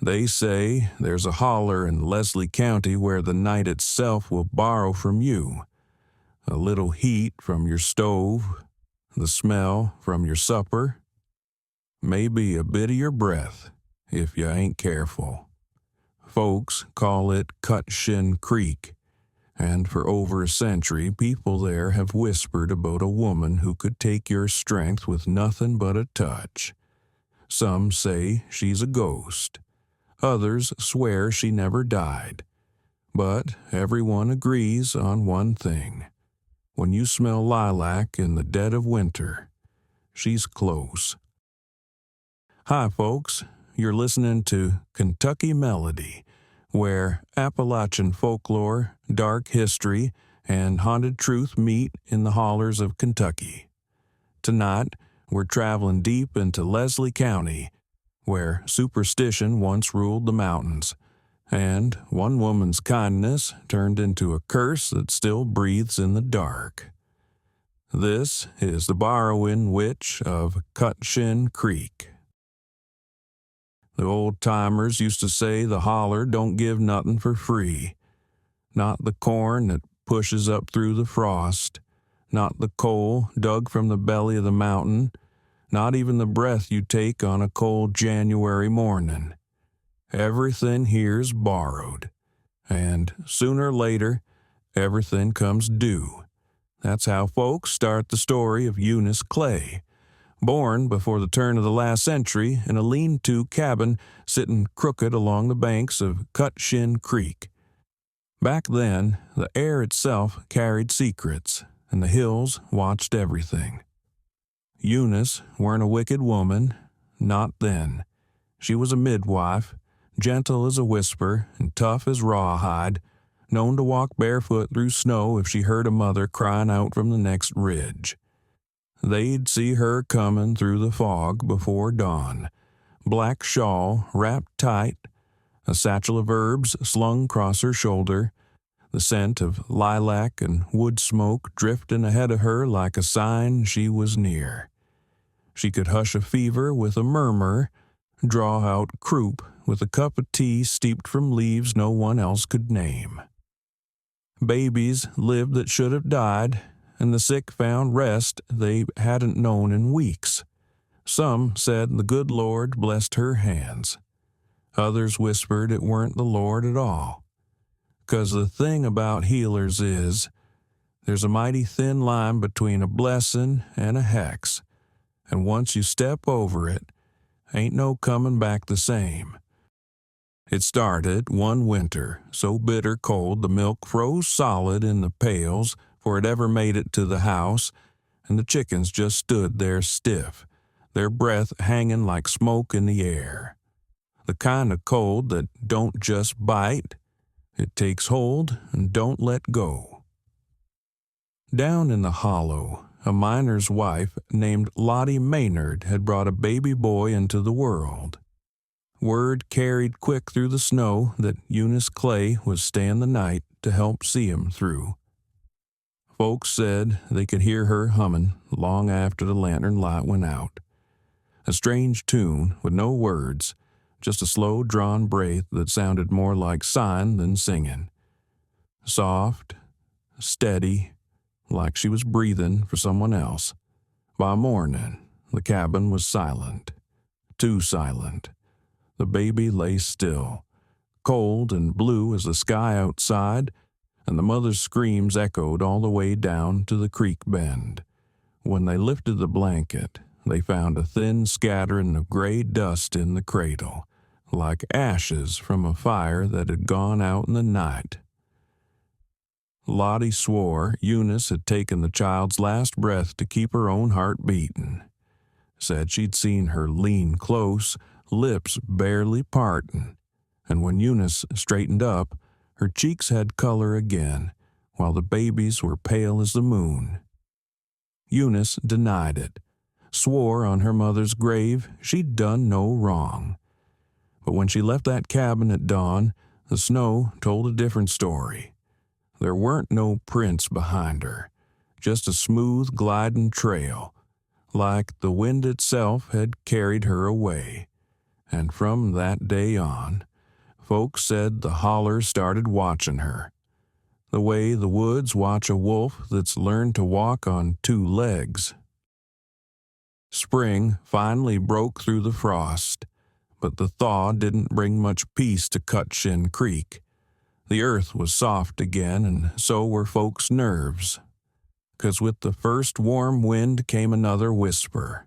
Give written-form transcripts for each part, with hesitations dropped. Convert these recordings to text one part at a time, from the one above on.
They say there's a holler in Leslie County where the night itself will borrow from you. A little heat from your stove, the smell from your supper, maybe a bit of your breath if you ain't careful. Folks call it Cutshin Creek, and for over a century people there have whispered about a woman who could take your strength with nothing but a touch. Some say she's a ghost. Others swear she never died. But everyone agrees on one thing. When you smell lilac in the dead of winter, she's close. Hi, folks. You're listening to Kentucky Melody, where Appalachian folklore, dark history, and haunted truth meet in the hollers of Kentucky. Tonight, we're traveling deep into Leslie County, where superstition once ruled the mountains, and one woman's kindness turned into a curse that still breathes in the dark. This is the borrowing witch of Cutshin Creek. The old-timers used to say the holler don't give nothing for free. Not the corn that pushes up through the frost, not the coal dug from the belly of the mountain, not even the breath you take on a cold January morning. Everything here's borrowed, and sooner or later, everything comes due. That's how folks start the story of Eunice Clay, born before the turn of the last century in a lean-to cabin sitting crooked along the banks of Cutshin Creek. Back then, the air itself carried secrets, and the hills watched everything. Eunice weren't a wicked woman, not then. She was a midwife, gentle as a whisper and tough as rawhide, known to walk barefoot through snow if she heard a mother crying out from the next ridge. They'd see her coming through the fog before dawn, black shawl wrapped tight, a satchel of herbs slung across her shoulder, the scent of lilac and wood smoke drifting ahead of her like a sign she was near. She could hush a fever with a murmur, draw out croup with a cup of tea steeped from leaves no one else could name. Babies lived that should have died, and the sick found rest they hadn't known in weeks. Some said the good Lord blessed her hands. Others whispered it weren't the Lord at all. 'Cause the thing about healers is, there's a mighty thin line between a blessing and a hex, and once you step over it, ain't no coming back the same. It started one winter, so bitter cold the milk froze solid in the pails before it ever made it to the house, and the chickens just stood there stiff, their breath hanging like smoke in the air. The kind of cold that don't just bite, it takes hold and don't let go. Down in the hollow, a miner's wife named Lottie Maynard had brought a baby boy into the world. Word carried quick through the snow that Eunice Clay was staying the night to help see him through. Folks said they could hear her humming long after the lantern light went out. A strange tune with no words, just a slow drawn breath that sounded more like sighing than singing. Soft, steady, like she was breathing for someone else. By morning, the cabin was silent. Too silent. The baby lay still, cold and blue as the sky outside, and the mother's screams echoed all the way down to the creek bend. When they lifted the blanket, they found a thin scattering of gray dust in the cradle, like ashes from a fire that had gone out in the night. Lottie swore Eunice had taken the child's last breath to keep her own heart beating. Said she'd seen her lean close, lips barely parting, and when Eunice straightened up, her cheeks had color again, while the baby's were pale as the moon. Eunice denied it, swore on her mother's grave she'd done no wrong. But when she left that cabin at dawn, the snow told a different story. There weren't no prints behind her, just a smooth gliding trail, like the wind itself had carried her away. and from that day on, folks said the holler started watching her, the way the woods watch a wolf that's learned to walk on two legs. Spring finally broke through the frost, but the thaw didn't bring much peace to Cutshin Creek. The earth was soft again, and so were folks' nerves. 'Cause with the first warm wind came another whisper,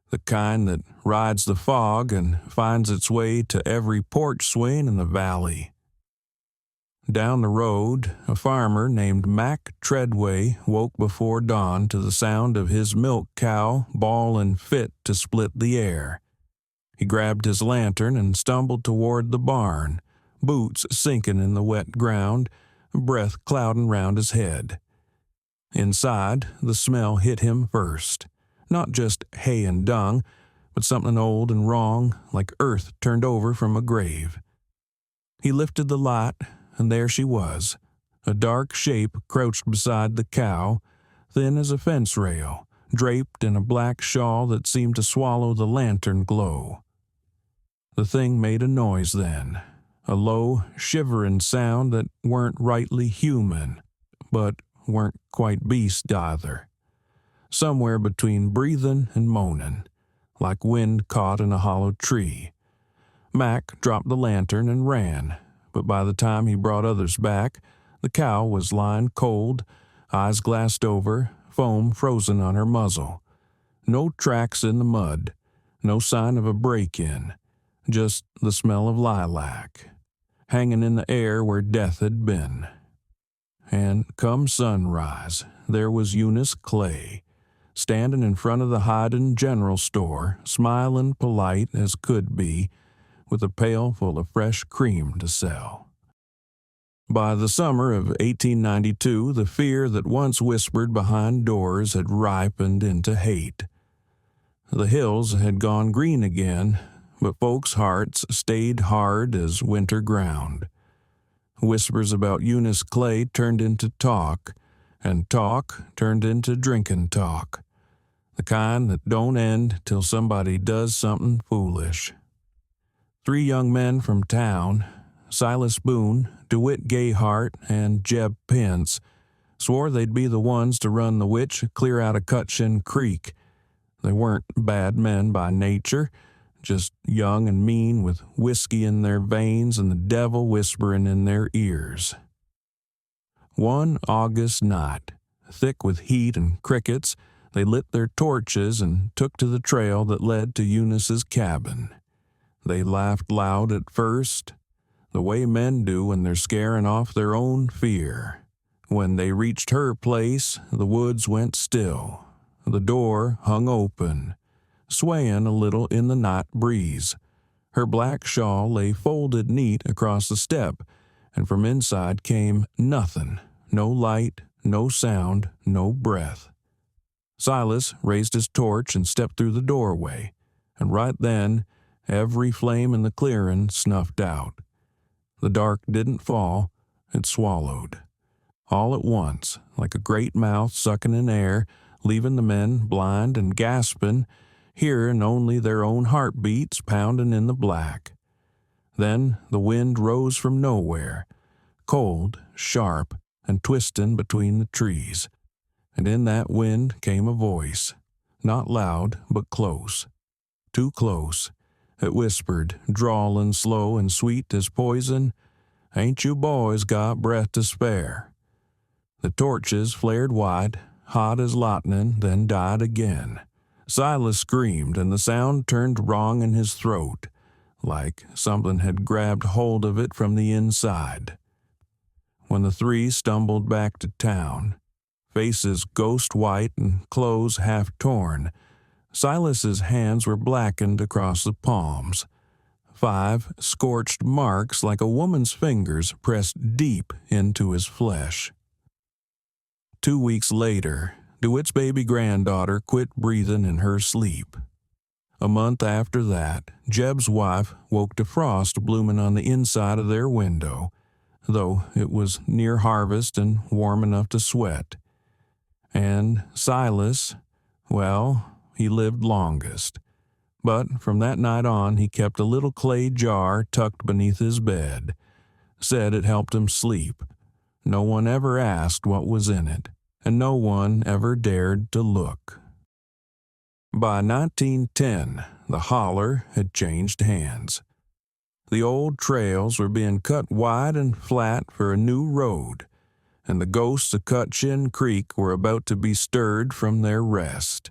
the kind that rides the fog and finds its way to every porch swing in the valley. Down the road, a farmer named Mac Treadway woke before dawn to the sound of his milk cow bawling fit to split the air. He grabbed his lantern and stumbled toward the barn, boots sinking in the wet ground, breath clouding round his head. Inside, the smell hit him first. Not just hay and dung, but something old and wrong, like earth turned over from a grave. He lifted the light, and there she was, a dark shape crouched beside the cow, thin as a fence rail, draped in a black shawl that seemed to swallow the lantern glow. The thing made a noise then, a low, shivering sound that weren't rightly human, but weren't quite beast either. Somewhere between breathing and moaning, like wind caught in a hollow tree. Mac dropped the lantern and ran, but by the time he brought others back, the cow was lying cold, eyes glassed over, foam frozen on her muzzle. No tracks in the mud, no sign of a break-in, just the smell of lilac, hanging in the air where death had been. And come sunrise, there was Eunice Clay, standing in front of the hiding general store, smiling polite as could be, with a pail full of fresh cream to sell. By the summer of 1892, the fear that once whispered behind doors had ripened into hate. The hills had gone green again, but folks' hearts stayed hard as winter ground. Whispers about Eunice Clay turned into talk, and talk turned into drinking talk, the kind that don't end till somebody does something foolish. 3 young men from town, Silas Boone, DeWitt Gayhart, and Jeb Pence, swore they'd be the ones to run the witch clear out of Cutshin Creek. They weren't bad men by nature, just young and mean with whiskey in their veins and the devil whispering in their ears. One August night, thick with heat and crickets, they lit their torches and took to the trail that led to Eunice's cabin. They laughed loud at first, the way men do when they're scaring off their own fear. When they reached her place, the woods went still. The door hung open, swaying a little in the night breeze. Her black shawl lay folded neat across the step, and from inside came nothing, no light, no sound, no breath. Silas raised his torch and stepped through the doorway, and right then, every flame in the clearing snuffed out. The dark didn't fall, it swallowed. All at once, like a great mouth sucking in air, leaving the men blind and gasping, hearing only their own heartbeats pounding in the black. Then the wind rose from nowhere, cold, sharp, and twisting between the trees. And in that wind came a voice, not loud, but close. Too close. It whispered, drawling slow and sweet as poison, "Ain't you boys got breath to spare?" The torches flared wide, hot as lightning, then died again. Silas screamed, and the sound turned wrong in his throat, like something had grabbed hold of it from the inside. When the 3 stumbled back to town, faces ghost white and clothes half torn, Silas's hands were blackened across the palms. 5 scorched marks like a woman's fingers pressed deep into his flesh. 2 weeks later, DeWitt's baby granddaughter quit breathing in her sleep. A month after that, Jeb's wife woke to frost blooming on the inside of their window, though it was near harvest and warm enough to sweat. And Silas, well, he lived longest. But from that night on, he kept a little clay jar tucked beneath his bed. Said it helped him sleep. No one ever asked what was in it, and no one ever dared to look. By 1910, the holler had changed hands. The old trails were being cut wide and flat for a new road, and the ghosts of Cutshin Creek were about to be stirred from their rest.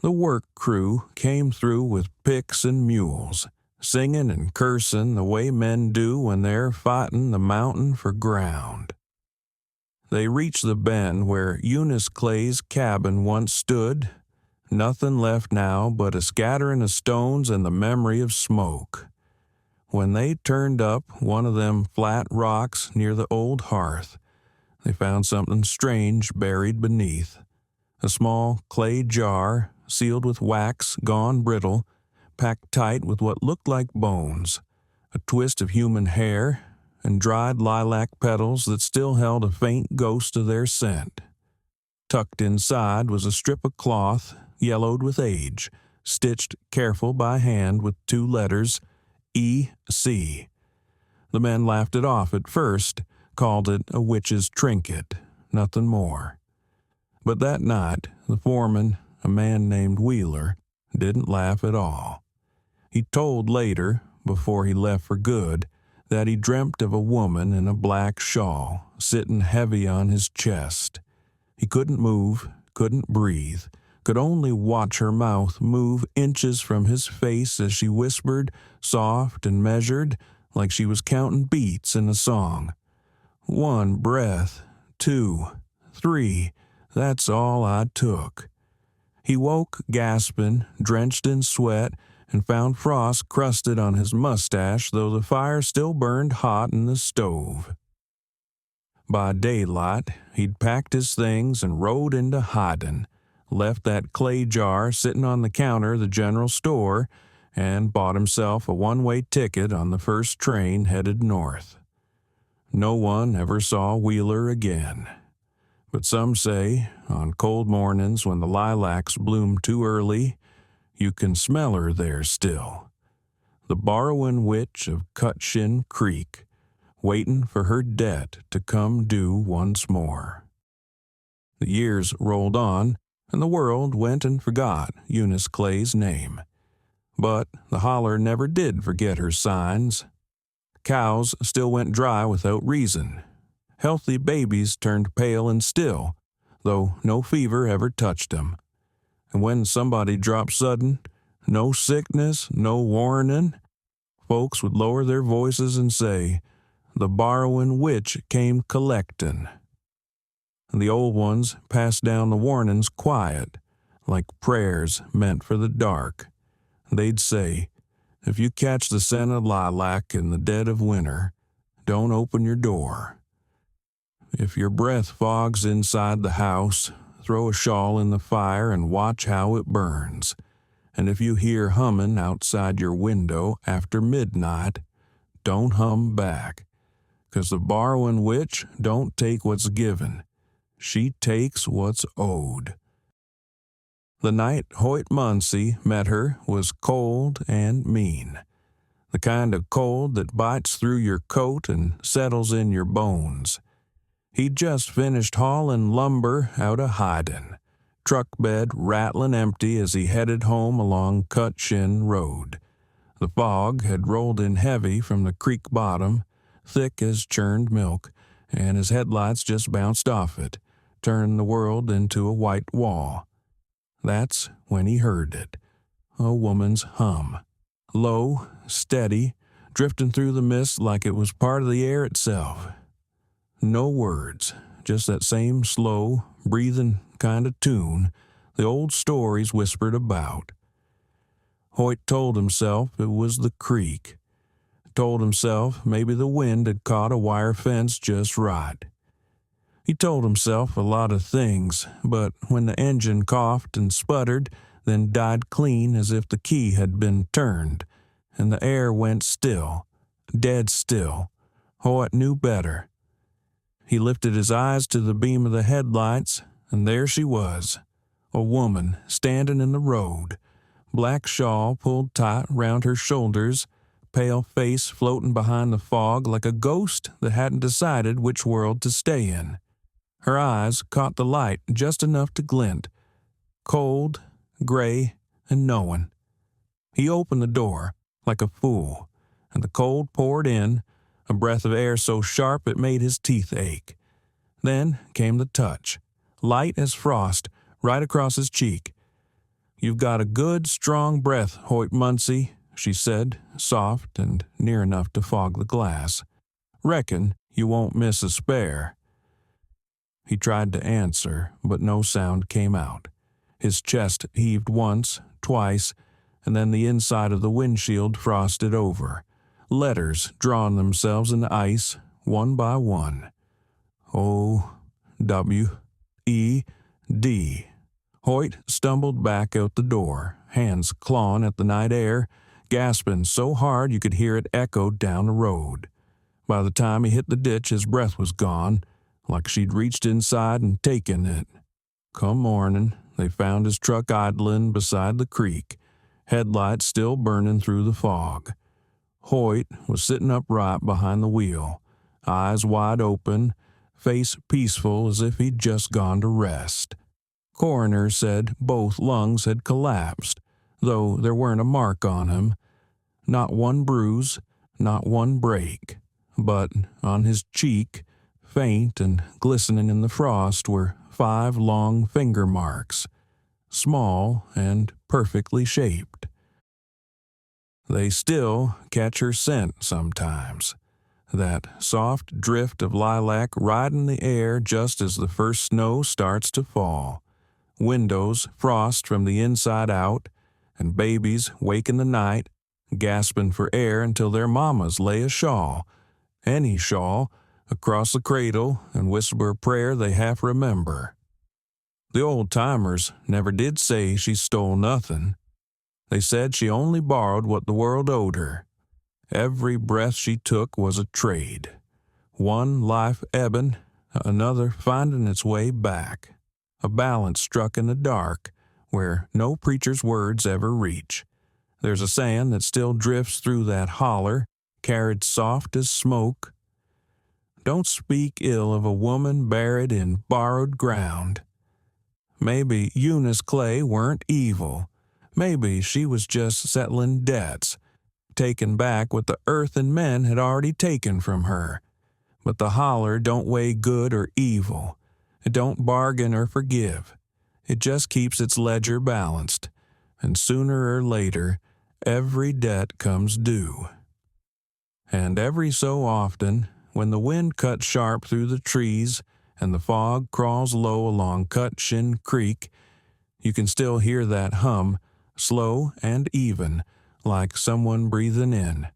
The work crew came through with picks and mules, singing and cursing the way men do when they're fighting the mountain for ground. They reached the bend where Eunice Clay's cabin once stood, nothing left now but a scattering of stones and the memory of smoke. When they turned up one of them flat rocks near the old hearth, they found something strange buried beneath. A small clay jar, sealed with wax gone brittle, packed tight with what looked like bones, a twist of human hair, and dried lilac petals that still held a faint ghost of their scent. Tucked inside was a strip of cloth, yellowed with age, stitched careful by hand with 2 letters, E.C. The men laughed it off at first, called it a witch's trinket, nothing more. But that night, the foreman, a man named Wheeler, didn't laugh at all. He told later, before he left for good, that he dreamt of a woman in a black shawl, sitting heavy on his chest. He couldn't move, couldn't breathe, could only watch her mouth move inches from his face as she whispered, soft and measured, like she was counting beats in a song. 1 breath, 2, 3, that's all I took. He woke gasping, drenched in sweat, and found frost crusted on his mustache, though the fire still burned hot in the stove. By daylight, he'd packed his things and rode into hiding, left that clay jar sitting on the counter of the general store, and bought himself a one-way ticket on the first train headed north. No one ever saw Wheeler again. But some say, on cold mornings when the lilacs bloom too early, you can smell her there still. The borrowing witch of Cutshin Creek, waiting for her debt to come due once more. The years rolled on, and the world went and forgot Eunice Clay's name. But the holler never did forget her signs. Cows still went dry without reason. Healthy babies turned pale and still, though no fever ever touched them. And when somebody dropped sudden, no sickness, no warning, folks would lower their voices and say, "The borrowing witch came collectin'." The old ones passed down the warnings quiet, like prayers meant for the dark. They'd say, "If you catch the scent of lilac in the dead of winter, don't open your door. If your breath fogs inside the house, throw a shawl in the fire and watch how it burns. And if you hear humming outside your window after midnight, don't hum back, 'cause the borrowing witch don't take what's given. She takes what's owed." The night Hoyt Munsey met her was cold and mean, the kind of cold that bites through your coat and settles in your bones. He'd just finished hauling lumber out of hiding, truck bed rattling empty as he headed home along Cutshin Road. The fog had rolled in heavy from the creek bottom, thick as churned milk, and his headlights just bounced off it, turning the world into a white wall. That's when he heard it, a woman's hum, low, steady, drifting through the mist like it was part of the air itself. No words, just that same slow, breathing kind of tune the old stories whispered about. Hoyt told himself it was the creek. Told himself maybe the wind had caught a wire fence just right. He told himself a lot of things, but when the engine coughed and sputtered, then died clean as if the key had been turned, and the air went still, dead still, Hoyt knew better. He lifted his eyes to the beam of the headlights, and there she was, a woman standing in the road, black shawl pulled tight round her shoulders, pale face floating behind the fog like a ghost that hadn't decided which world to stay in. Her eyes caught the light just enough to glint, cold, gray, and knowing. He opened the door like a fool, and the cold poured in, a breath of air so sharp it made his teeth ache. Then came the touch, light as frost, right across his cheek. "You've got a good, strong breath, Hoyt Munsey," she said, soft and near enough to fog the glass. "Reckon you won't miss a spare." He tried to answer, but no sound came out. His chest heaved once, twice, and then the inside of the windshield frosted over. Letters drawn themselves in the ice, one by one. O-W-E-D. Hoyt stumbled back out the door, hands clawing at the night air, gasping so hard you could hear it echo down the road. By the time he hit the ditch, his breath was gone, like she'd reached inside and taken it. Come morning, they found his truck idling beside the creek, headlights still burning through the fog. Hoyt was sitting upright behind the wheel, eyes wide open, face peaceful as if he'd just gone to rest. Coroner said both lungs had collapsed, though there weren't a mark on him. Not one bruise, not one break. But on his cheek, faint and glistening in the frost, were 5 long finger marks, small and perfectly shaped. They still catch her scent sometimes, that soft drift of lilac riding the air just as the first snow starts to fall. Windows frost from the inside out, and babies wake in the night, gasping for air until their mamas lay a shawl, any shawl, across the cradle and whisper a prayer they half remember. The old-timers never did say she stole nothing. They said she only borrowed what the world owed her. Every breath she took was a trade. One life ebbing, another finding its way back. A balance struck in the dark, where no preacher's words ever reach. There's a saying that still drifts through that holler, carried soft as smoke. Don't speak ill of a woman buried in borrowed ground. Maybe Eunice Clay weren't evil. Maybe she was just settling debts, taking back what the earth and men had already taken from her. But the holler don't weigh good or evil. It don't bargain or forgive. It just keeps its ledger balanced, and sooner or later, every debt comes due. And every so often, when the wind cuts sharp through the trees and the fog crawls low along Cutshin Creek, you can still hear that hum, slow and even, like someone breathing in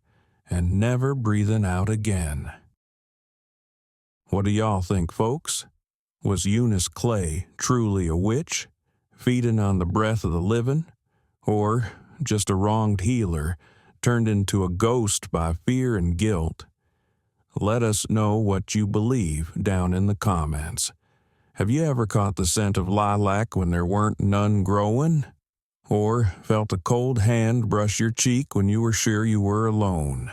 and never breathing out again. What do y'all think, folks? Was Eunice Clay truly a witch, feeding on the breath of the living, or just a wronged healer turned into a ghost by fear and guilt? Let us know what you believe down in the comments. Have you ever caught the scent of lilac when there weren't none growing? Or felt a cold hand brush your cheek when you were sure you were alone?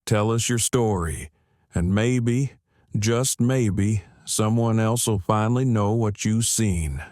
Tell us your story, and maybe, just maybe, someone else will finally know what you've seen.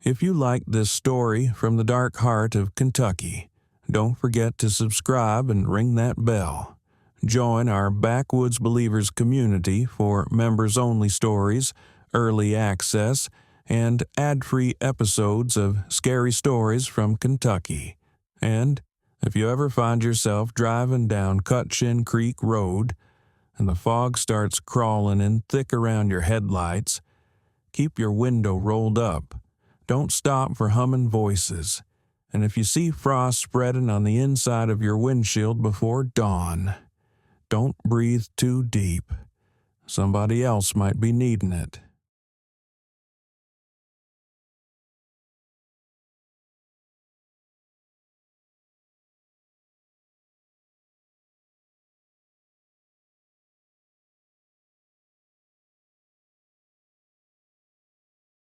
If you liked this story from the dark heart of Kentucky, don't forget to subscribe and ring that bell. Join our Backwoods Believers community for members-only stories, early access, and ad-free episodes of scary stories from Kentucky. And if you ever find yourself driving down Cutshin Creek Road and the fog starts crawling in thick around your headlights, keep your window rolled up. Don't stop for humming voices. And if you see frost spreading on the inside of your windshield before dawn, don't breathe too deep. Somebody else might be needing it.